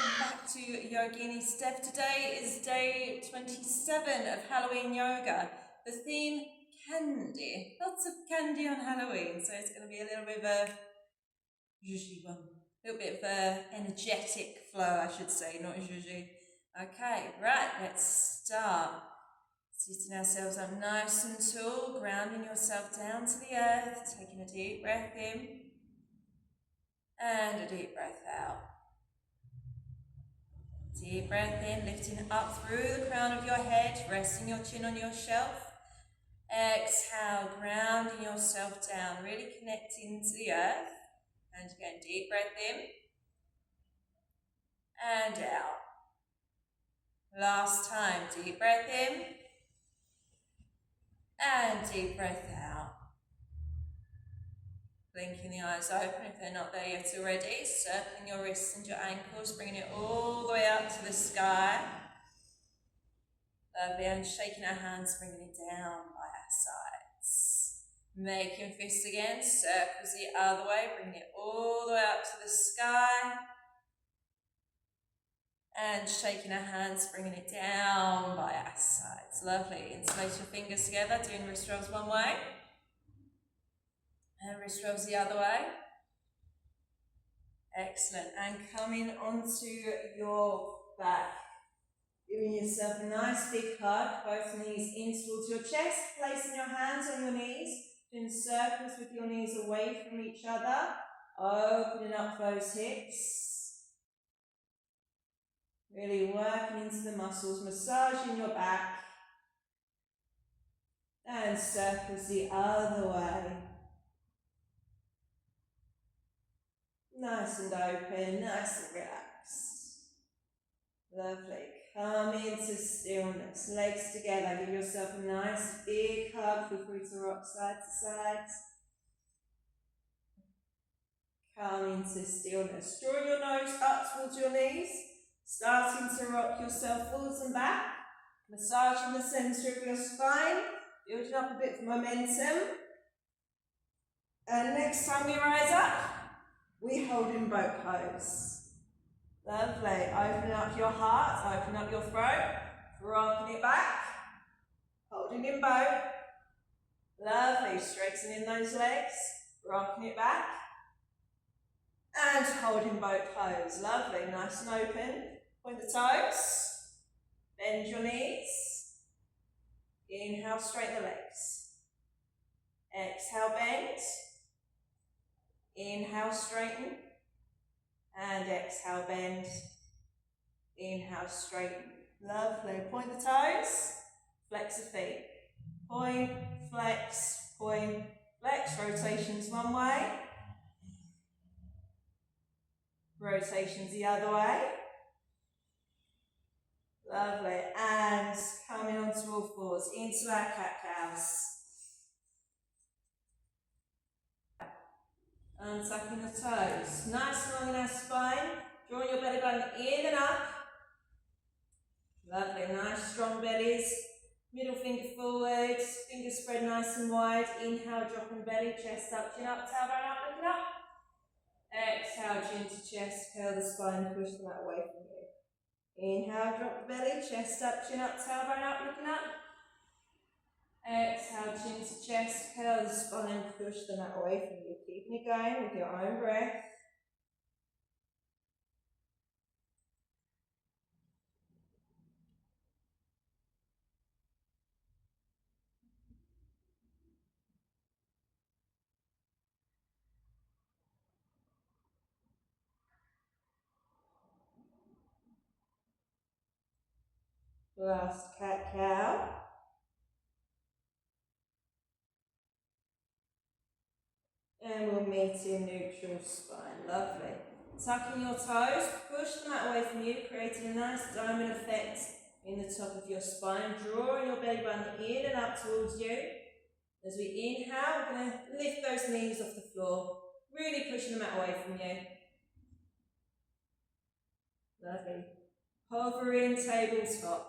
welcome back to Yogini Steph. Today is day 27 of Halloween yoga. The theme, candy. Lots of candy on Halloween, so it's going to be a little bit of a zhuzhy one. A little bit of a energetic flow, I should say, not zhuzhy. Okay, right, let's start. Sitting ourselves up nice and tall, grounding yourself down to the earth, taking a deep breath in and a deep breath out. Deep breath in, lifting up through the crown of your head, resting your chin on your shelf. Exhale, grounding yourself down, really connecting to the earth. And again, deep breath in and out. Last time, deep breath in and deep breath out. Blinking the eyes open if they're not there yet already. Circling your wrists and your ankles, bringing it all the way up to the sky. Lovely, and shaking our hands, bringing it down by our sides. Making fists again, circles the other way, bringing it all the way up to the sky. And shaking our hands, bringing it down by our sides. Lovely, interlace your fingers together, doing wrist rolls one way. And wrist rolls the other way. Excellent. And coming onto your back. Giving yourself a nice big hug. Both knees in towards your chest. Placing your hands on your knees. Doing circles with your knees away from each other. Opening up those hips. Really working into the muscles. Massaging your back. And circles the other way. Nice and open, nice and relaxed. Lovely. Come into stillness. Legs together. Give yourself a nice big hug. Feel free to rock side to side. Come into stillness. Drawing your nose up towards your knees. Starting to rock yourself forwards and back. Massaging the centre of your spine. Building up a bit of momentum. And next time we rise up, we hold in boat pose. Lovely. Open up your heart, open up your throat, rocking it back, holding in boat. Lovely. Straightening those legs, rocking it back, and holding boat pose. Lovely. Nice and open. Point the toes, bend your knees. Inhale, straighten the legs. Exhale, bend. Inhale, straighten, and exhale, bend. Inhale, straighten. Lovely. Point the toes, flex the feet. Point, flex, rotations one way. Rotations the other way. Lovely. And coming onto all fours, into our cat-cows. Untucking the toes, nice and long in our spine, drawing your belly button in and up. Lovely, nice strong bellies. Middle finger forward, fingers spread nice and wide. Inhale, dropping belly, chest up, chin up, tailbone up, looking up. Exhale, chin to chest, curl the spine, push the mat away from you. Inhale, drop the belly, chest up, chin up, tailbone up, looking up. Exhale, chin to chest, curl the spine, push the mat away from you. Keeping it going with your own breath. Last cat-cow. And we'll meet in neutral spine. Lovely. Tucking your toes, push the mat away from you, creating a nice diamond effect in the top of your spine. Drawing your belly button in and up towards you. As we inhale, we're going to lift those knees off the floor, really pushing the mat away from you. Lovely. Hovering tabletop.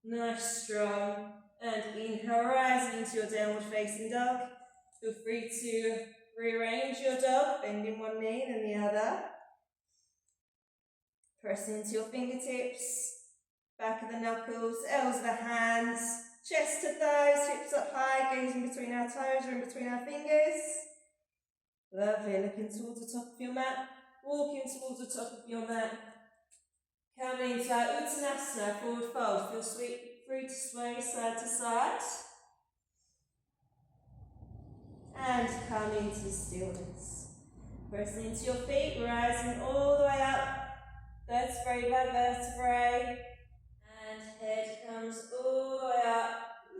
Nice, strong. And inhale, rising into your downward facing dog. Feel free to rearrange your dog, bending one knee and the other. Pressing into your fingertips, back of the knuckles, elbows of the hands, chest to thighs, hips up high, gaze in between our toes or in between our fingers. Lovely, looking towards the top of your mat, walking towards the top of your mat. Coming into our Uttanasana, forward fold. Feel free to sway side to side. And come into stillness. Pressing into your feet, rising all the way up, vertebrae by vertebrae. And head comes all the way up,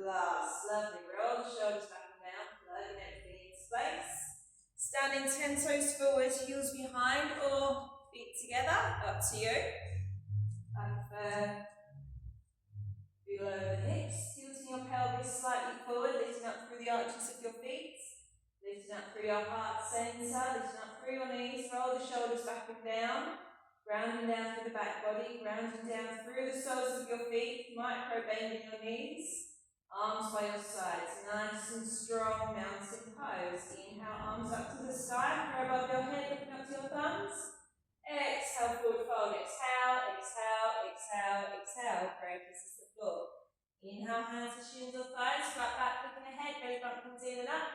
last. Lovely, roll the shoulders back and down, floating everything into place. Standing 10 toes forward, heels behind or feet together, up to you. I prefer below the hips, tilting your pelvis slightly forward, lifting up through the arches of your feet, lifting up through your heart centre, lifting up through your knees, roll the shoulders back and down, grounding down through the back body, grounding down through the soles of your feet, micro bending your knees, arms by your sides, nice and strong mountain pose. Inhale, arms up to the sky, throw above your head, lifting up to your thumbs. Exhale, forward fold, exhale, exhale, exhale, exhale, pray kisses the floor. Inhale, hands to shins or thighs, right back, looking ahead, belly bump comes in and up.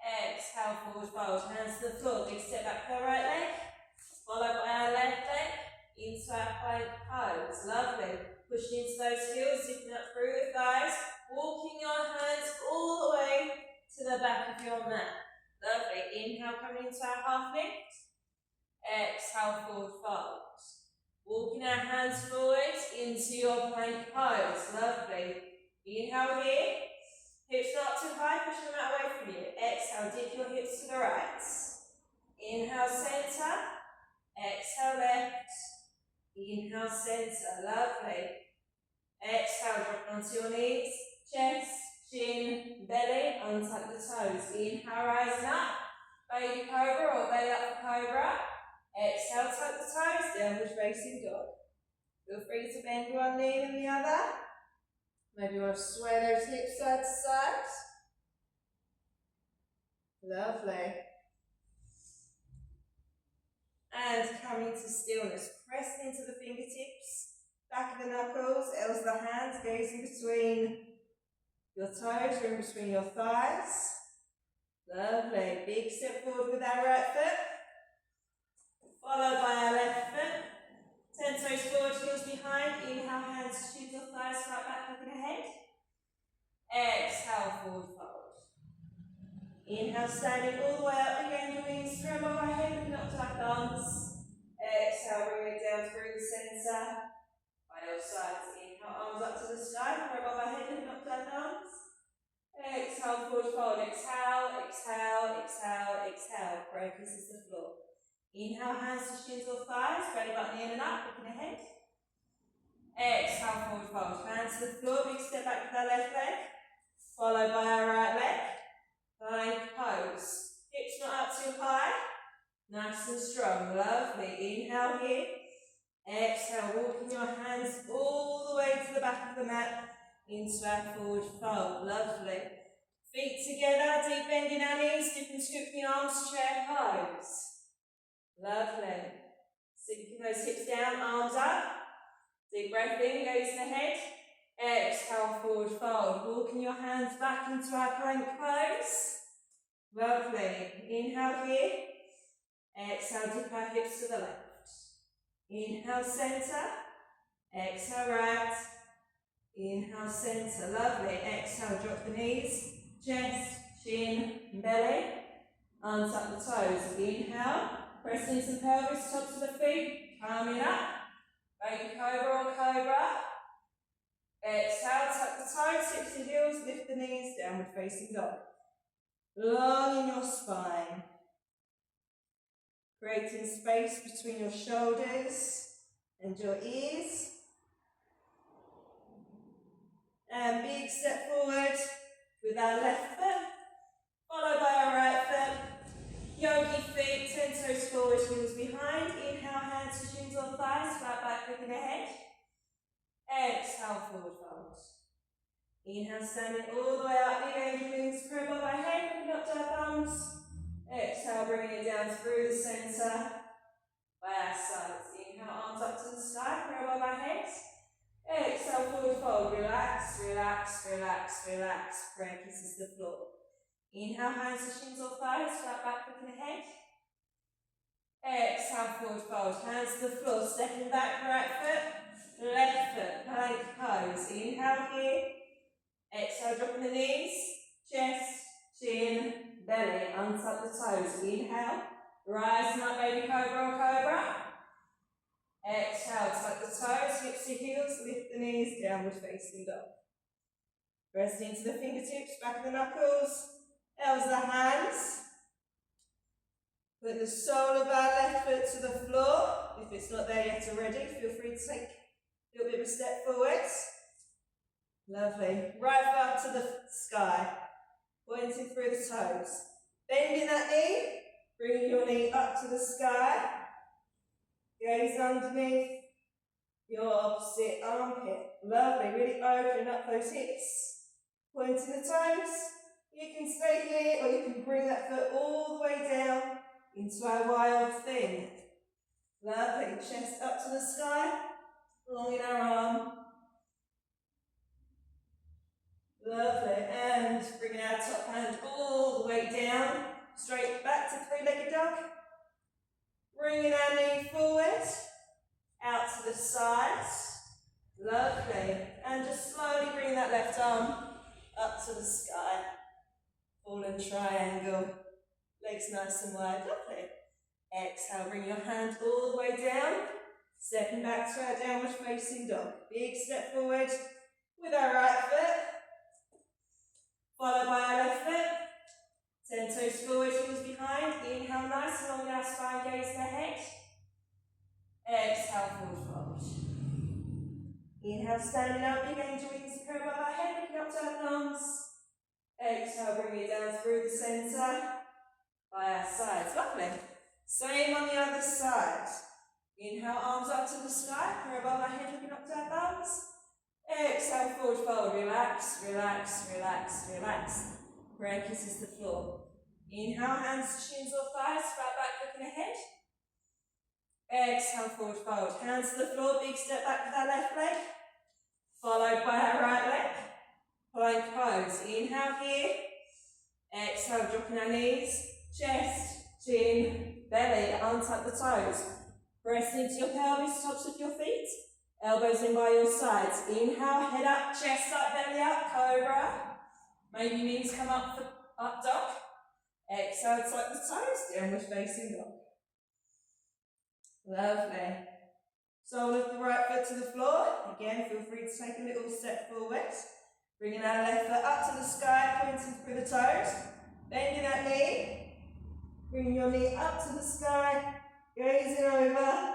Exhale, forward fold, hands to the floor, big step back to the right leg, followed by our left leg, into our plank pose, lovely. Pushing into those heels, zipping up through the thighs, walking your hands all the way to the back of your mat. Lovely, inhale, coming into our half lift. Exhale, forward fold. Walking our hands forward into your plank pose. Lovely. Inhale here. Hips not too high, push them out away from you. Exhale, dip your hips to the right. Inhale, centre. Exhale, left. Inhale, centre. Lovely. Exhale, drop onto your knees. Chest, chin, belly, untuck the toes. Inhale, rising up. Baby cobra or belly up for cobra. Exhale, tuck the toes, downward facing dog. Feel free to bend one knee and the other. Maybe you want to sway those hips side to side. Lovely. And coming to stillness. Pressing into the fingertips, back of the knuckles, elbows of the hands, gazing between your toes or in between your thighs. Lovely. Big step forward with our right foot. Followed by our left foot. 10 toes forward, heels behind. Inhale, hands to shins or thighs, right back, looking ahead. Exhale, forward fold. Inhale, standing all the way up, again, your wings through above our head, looking up to our thumbs. Exhale, bring it down through the centre. By your sides. Inhale, arms up to the sky, through above our head, looking up to our thumbs. Exhale, forward fold. Exhale, exhale, exhale, exhale. Pray kisses the floor. Inhale, hands to shins or thighs, belly button in and up, looking ahead. Exhale, forward fold. Hands to the floor, big step back with our left leg, followed by our right leg. Plank pose. Hips not up too high, nice and strong, lovely. Inhale here. Exhale, walking your hands all the way to the back of the mat, into our forward fold, lovely. Feet together, deep bending our knees, dip and scoop the arms, chair pose. Lovely. Sinking those hips down, arms up. Deep breath in, gaze ahead. Exhale, forward fold. Walking your hands back into our plank pose. Lovely. Inhale here. Exhale, dip our hips to the left. Inhale, centre. Exhale, right. Inhale, centre. Lovely. Exhale, drop the knees. Chest, chin, belly. Untuck the toes. Inhale. Press into the pelvis, tops of the feet, calming up. Baby cobra or cobra. Exhale, tuck the toes, hips to heels, lift the knees, downward facing dog. Long in your spine. Creating space between your shoulders and your ears. And big step forward with our left foot, followed by our right foot. Yogi feet, 10 toes forward, heels behind. Inhale, hands to shins or thighs, flat back, looking ahead. Exhale, forward fold. Inhale, standing all the way up, big angel wings, curl above our head, looking up to our thumbs. Exhale, bringing it down through the centre by our sides. Inhale, arms the sky, grab above our heads. Exhale, forward fold, relax, relax, relax, relax. Prayer kisses the floor. Inhale, hands to shins or thighs, flat back, looking ahead. Exhale, forward fold, hands to the floor, stepping back, right foot, left foot, plank pose. Inhale here. Exhale, dropping the knees, chest, chin, belly, untuck the toes. Inhale, rising up, baby cobra or cobra. Exhale, tuck the toes, hips to heels, lift the knees, downward facing dog. Press into the fingertips, back of the knuckles, elbows the hands. Put the sole of our left foot to the floor. If it's not there yet already, feel free to take a little bit of a step forwards. Lovely. Right foot up to the sky, pointing through the toes. Bending that knee, bringing your knee up to the sky. Gaze underneath your opposite armpit. Lovely. Really open up those hips. Pointing the toes. You can stay here or you can bring that foot all the way down into our wild thing. Lovely. Chest up to the sky. Long in our arm. Lovely. And bringing our top hand all the way down. Straight back to three-legged dog. Bringing our knee forward. Out to the sides. Lovely. And just slowly bring that left arm up to the sky. Fallen triangle. Legs nice and wide. Lovely. Exhale, bring your hand all the way down. Stepping back to our downward facing dog. Big step forward with our right foot. Followed by our left foot. 10 toes forward, heels behind. Inhale, nice and long in our spine, gaze ahead. Exhale, forward fold. Inhale, standing up, big angel wings curve above our head, looking up to our thumbs. Exhale, bring it down through the centre by our sides. Lovely. Same on the other side. Inhale, arms up to the sky, curve above our head, looking up to our thumbs. Exhale, forward fold. Relax, relax, relax, relax. Prayer kisses the floor. Inhale, hands to shins or thighs, flat back, looking ahead. Exhale, forward fold. Hands to the floor, big step back with our left leg. Followed by our right leg. Plank pose. Inhale here. Exhale, dropping our knees. Chest, chin, belly, untuck the toes. Press into your pelvis, tops of your feet. Elbows in by your sides. Inhale, head up, chest up, belly up, cobra. Maybe knees come up for up dog. Exhale, tuck the toes, downward facing dog. Lovely. Sole of the right foot to the floor. Again, feel free to take a little step forward. Bringing our left foot up to the sky, pointing through the toes. Bending that knee. Bringing your knee up to the sky. Gazing over.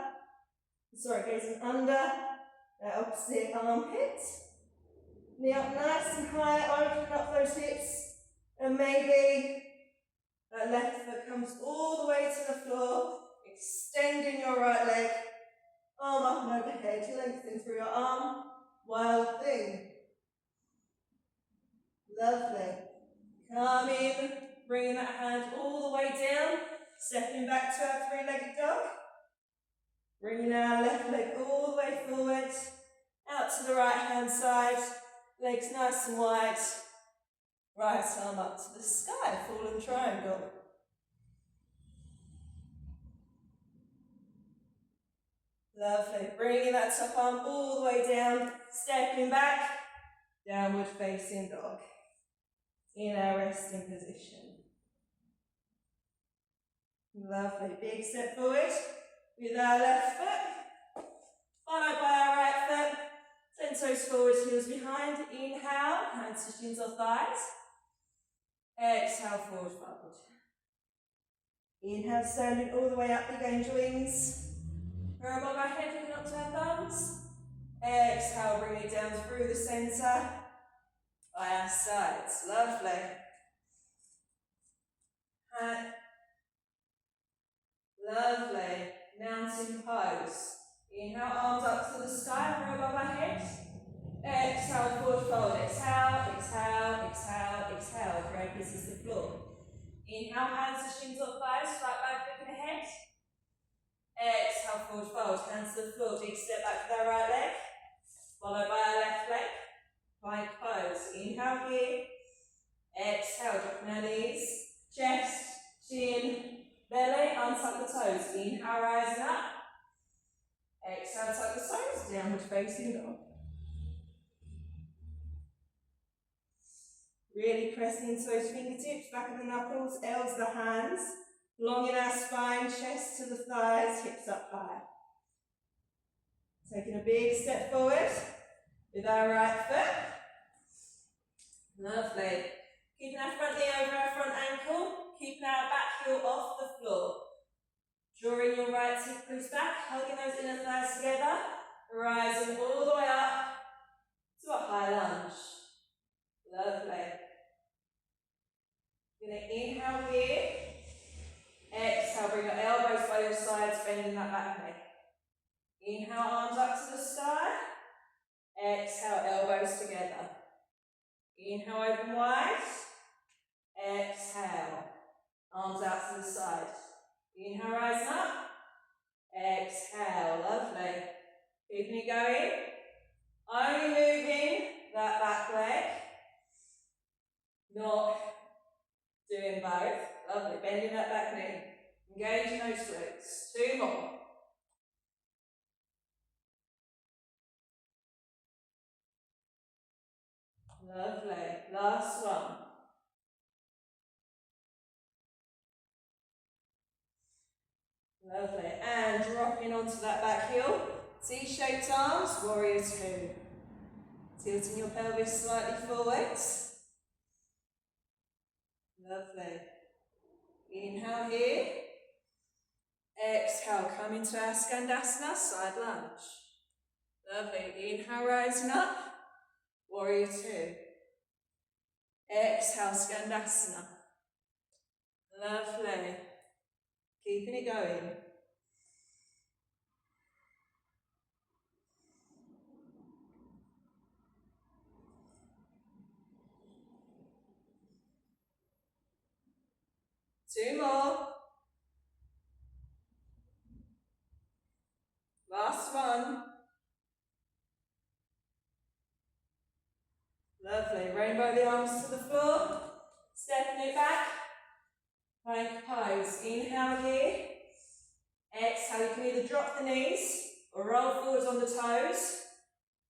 Gazing under that opposite armpit. Knee up nice and high, opening up those hips. And maybe that left foot comes all the way to the floor. Extending your right leg. Arm up and overhead. Lengthen through your arm. Wild thing. Lovely. Come in. Bringing that hand all the way down. Stepping back to our three-legged dog. Bringing our left leg all the way forward. Out to the right hand side. Legs nice and wide. Right arm up to the sky. Fallen triangle. Lovely. Bringing that top arm all the way down. Stepping back. Downward facing dog. In our resting position. Lovely. Big step forward with our left foot. Followed by our right foot. 10 toes forward, heels behind. Inhale, hands to shins or thighs. Exhale, forward fold. Inhale, standing all the way up, big angel wings. We're above our head, looking up to our thumbs. Exhale, bring it down through the centre by our sides. Lovely. Lovely. Mountain pose. Inhale, arms up to the sky, we're above our heads. Exhale, forward fold. Exhale, exhale, exhale, exhale. Prayer kisses the floor. Inhale, hands to shins or thighs, flat back, looking ahead. Exhale, forward fold, hands to the floor, big step back to our right leg, followed by our left leg, plank pose. Inhale here, exhale, dropping our knees, chest, chin, belly, untuck the toes. Inhale, rising up, exhale, tuck the toes, downward facing dog. Really pressing into those fingertips, back of the knuckles, elbows the hands, long in our spine, chest to the thighs, hips up high. Taking a big step forward with our right foot. Lovely. Keeping our front knee over our front ankle, keeping our back heel off the floor. Drawing your right hip crease back, hugging those inner thighs together, rising all the way up to a high lunge. Lovely. You're going to inhale here, exhale, bring your elbows by your sides, bending that back knee. Inhale, arms up to the sky, exhale, elbows together. Inhale, open wide, exhale, arms out to the side. Inhale, rising up, exhale, lovely. Keeping it going, only moving that back leg, not doing both. Lovely, bending that back knee, engaging those glutes. 2 more. Lovely, last one. Lovely, and dropping onto that back heel, T-shaped arms, warrior 2. Tilting your pelvis slightly forwards. Lovely. Inhale here. Exhale, come into our Skandasana, side lunge. Lovely, inhale, rising up, warrior 2. Exhale, Skandasana. Lovely. Keeping it going. Two more. Last one. Lovely. Rainbow the arms to the floor. Stepping it back. Plank pose. Inhale here. Exhale. You can either drop the knees or roll forwards on the toes.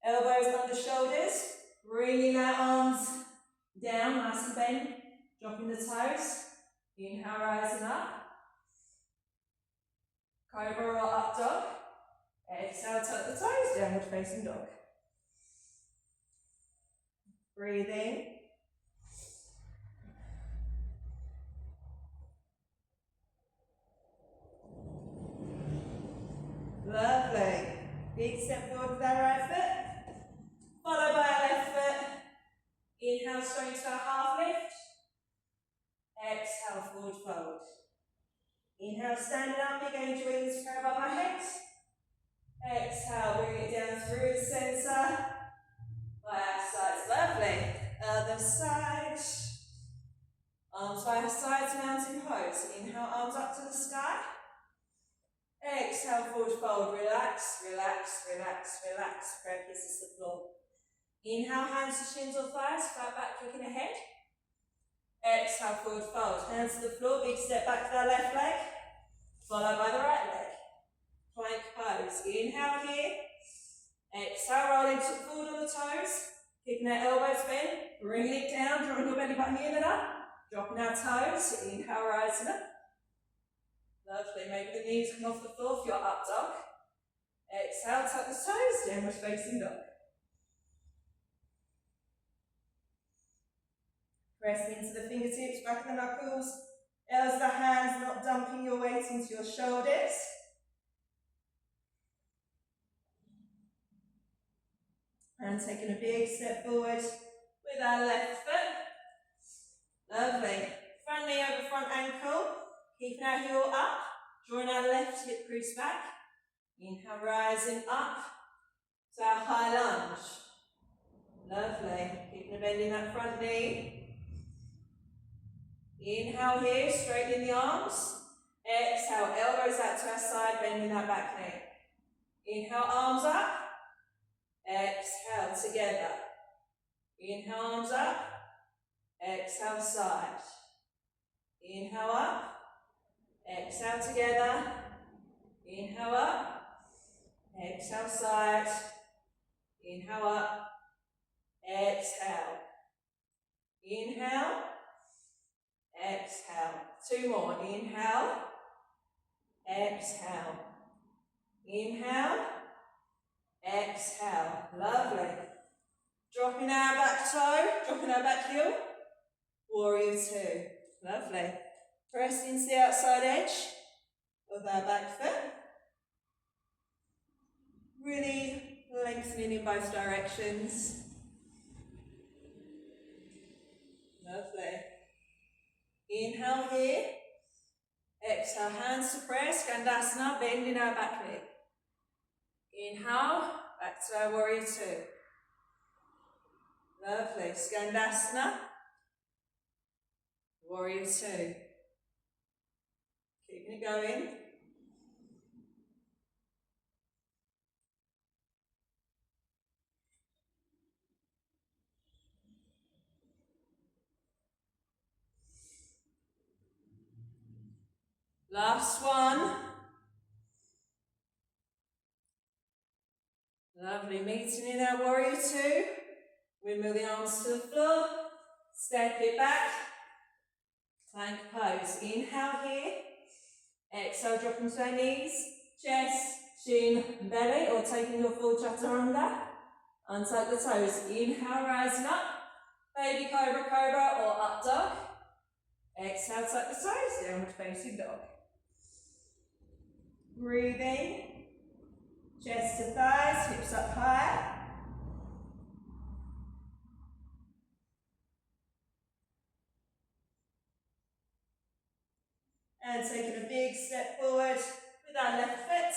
Elbows under shoulders. Bringing our arms down, nice and bent. Dropping the toes. Inhale, rising up. Cobra or up dog. Exhale, tuck the toes, downward facing dog. Breathe in. Lovely. Big step forward with our right foot. Followed by our left foot. Inhale, straight to our half lift. Exhale, forward fold. Inhale, standing up, big angel wings, grab above my head. Exhale, bring it down through the centre. By our sides, lovely. Other side. Arms by our sides, mountain pose. Inhale, arms up to the sky. Exhale, forward fold. Relax, relax, relax, relax. Prayer kisses the floor. Inhale, hands to shins or thighs, flat back, looking ahead. Exhale, forward fold. Hands to the floor, big step back to our left leg. Followed by the right leg. Plank pose. Inhale here. Exhale, rolling forward on the toes. Keeping our elbows bent. Bringing it down, drawing your belly button in and up. Dropping our toes. Inhale, rising up. Lovely. Maybe the knees come off the floor for your up dog. Exhale, tuck the toes, downward facing dog. Press into the fingertips, back of the knuckles. Elbows the hands, not dumping your weight into your shoulders. And taking a big step forward with our left foot. Lovely. Front knee over front ankle. Keeping our heel up. Drawing our left hip crease back. Inhale, rising up to our high lunge. Lovely. Keeping a bend in that front knee. Inhale here, straightening the arms. Exhale, elbows out to our side, bending that back knee. Inhale, arms up. Exhale, together. Inhale, arms up. Exhale, side. Inhale up. Exhale, together. Inhale up. Exhale, side. Inhale up. Exhale. Inhale. Exhale. Two more. Inhale. Exhale. Inhale. Exhale. Lovely. Dropping our back toe, dropping our back heel. Warrior two. Lovely. Press into the outside edge of our back foot. Really lengthening in both directions. Lovely. Inhale here. Exhale, hands to press, Skandasana, bending our back knee. Inhale, back to our warrior two. Lovely. Skandasana, warrior two. Keeping it going. Last one. Lovely. Meeting in our warrior two. We move the arms to the floor. Step it back. Plank pose. Inhale here. Exhale, drop into our knees. Chest, shin, belly, or taking your full chaturanga. Untuck the toes. Inhale, rising up. Baby cobra, cobra, or up dog. Exhale, tuck the toes. Downward facing dog. Breathing. Chest to thighs, hips up high. And taking a big step forward with our left foot,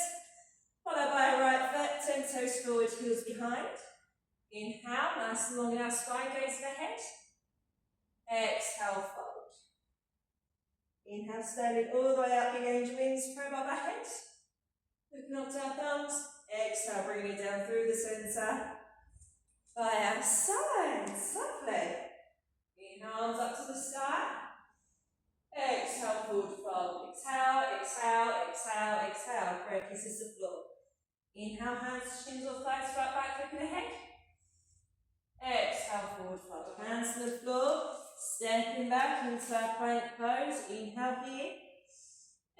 followed by our right foot, 10 toes forward, heels behind. Inhale, nice and long in our spine, gaze ahead. Exhale, fold. Inhale, standing all the way up, big angel wings, probe up our head. Looking up to our thumbs. Exhale, bringing it down through the centre. By our sides, lovely. Inhale, arms up to the sky. Exhale, forward fold. Exhale, exhale, exhale, exhale. Great, kisses the floor. Inhale, hands, shins or thighs, right back, looking ahead. Exhale, forward fold. Hands to the floor. Stepping back into our plank pose. Inhale here.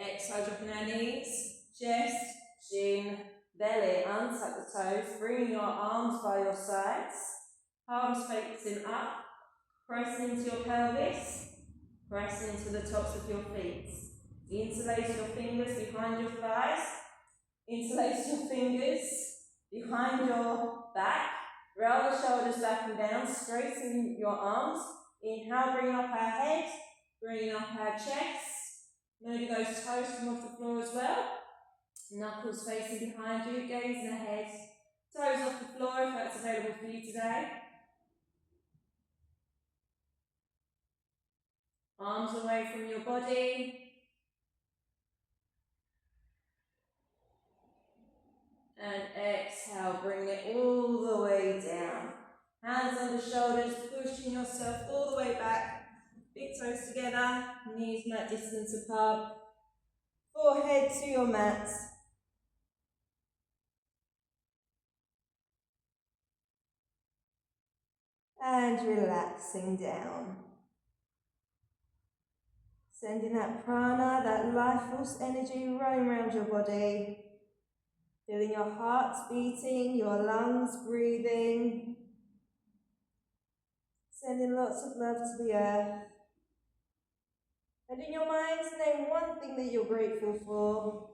Exhale, dropping our knees. Chest, shin, belly. Untuck the toes. Bringing your arms by your sides. Palms facing up. Press into your pelvis. Press into the tops of your feet. Interlace your fingers behind your thighs. Interlace your fingers behind your back. Roll the shoulders back and down. Straighten your arms. Inhale, bring up our head. Bring up our chest. Moving those toes from off the floor as well. Knuckles facing behind you. Gazing ahead. Toes off the floor if that's available for you today. Arms away from your body. And exhale, bring it all the way down. Hands on the shoulders, pushing yourself all the way back. Big toes together, knees mat distance apart. Forehead to your mat. And relaxing down. Sending that prana, that life force energy roam around your body. Feeling your heart beating, your lungs breathing. Sending lots of love to the earth. And in your mind, name one thing that you're grateful for.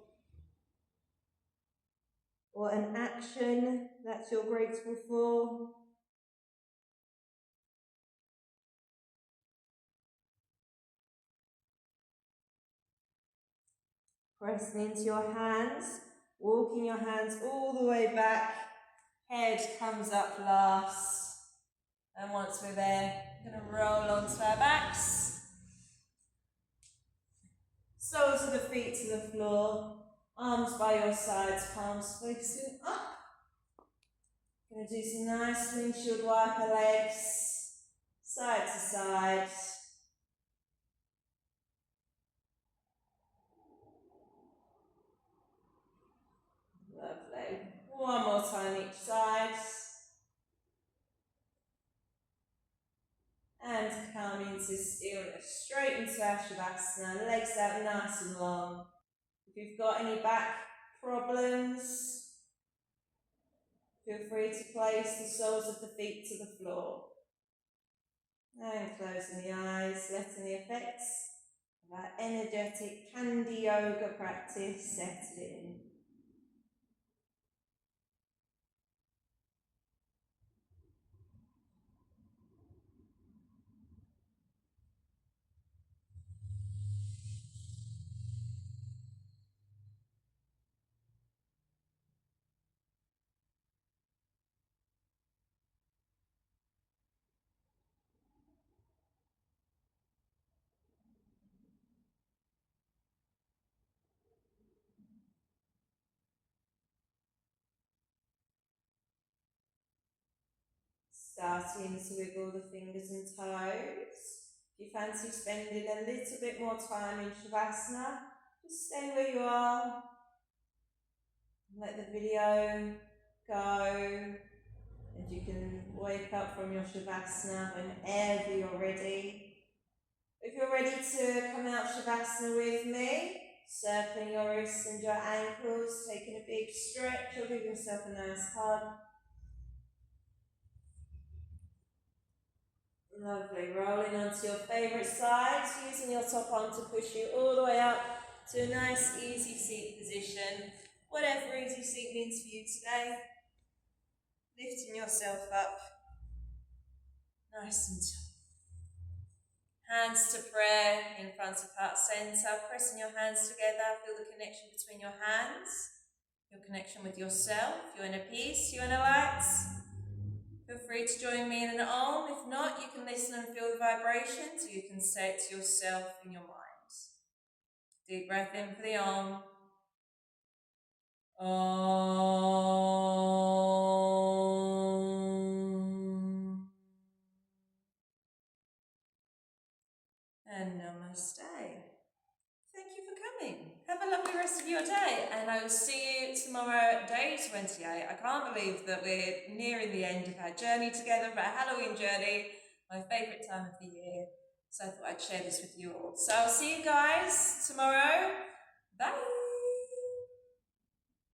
Or an action that you're grateful for. Pressing into your hands, walking your hands all the way back. Head comes up last. And once we're there, we're going to roll onto our backs. Soles of the feet to the floor, arms by your sides, palms facing up. Going to do some nice windshield wiper legs, side to side. Lovely. One more time each side. And come into stillness, straight into our Shavasana, legs out nice and long. If you've got any back problems, feel free to place the soles of the feet to the floor. And closing the eyes, letting the effects of our energetic Candy Yoga practice set in. Starting to wiggle the fingers and toes. If you fancy spending a little bit more time in Shavasana, just stay where you are. Let the video go. And you can wake up from your Shavasana whenever you're ready. If you're ready to come out Shavasana with me, circling your wrists and your ankles, taking a big stretch, or give yourself a nice hug. Lovely, rolling onto your favourite side, using your top arm to push you all the way up to a nice easy seat position. Whatever easy seat means for you today. Lifting yourself up, nice and tall. Hands to prayer in front of heart centre, pressing your hands together, feel the connection between your hands, your connection with yourself, your inner peace, your inner light. Feel free to join me in an Om. If not, you can listen and feel the vibrations, or you can say it to yourself in your mind. Deep breath in for the Om. Om. And namaste. Thank you for coming. Have a lovely rest of your day, and I will see you tomorrow, day 28. I can't believe that we're nearing the end of our journey together, our Halloween journey, my favourite time of the year. So I thought I'd share this with you all. So I'll see you guys tomorrow. Bye.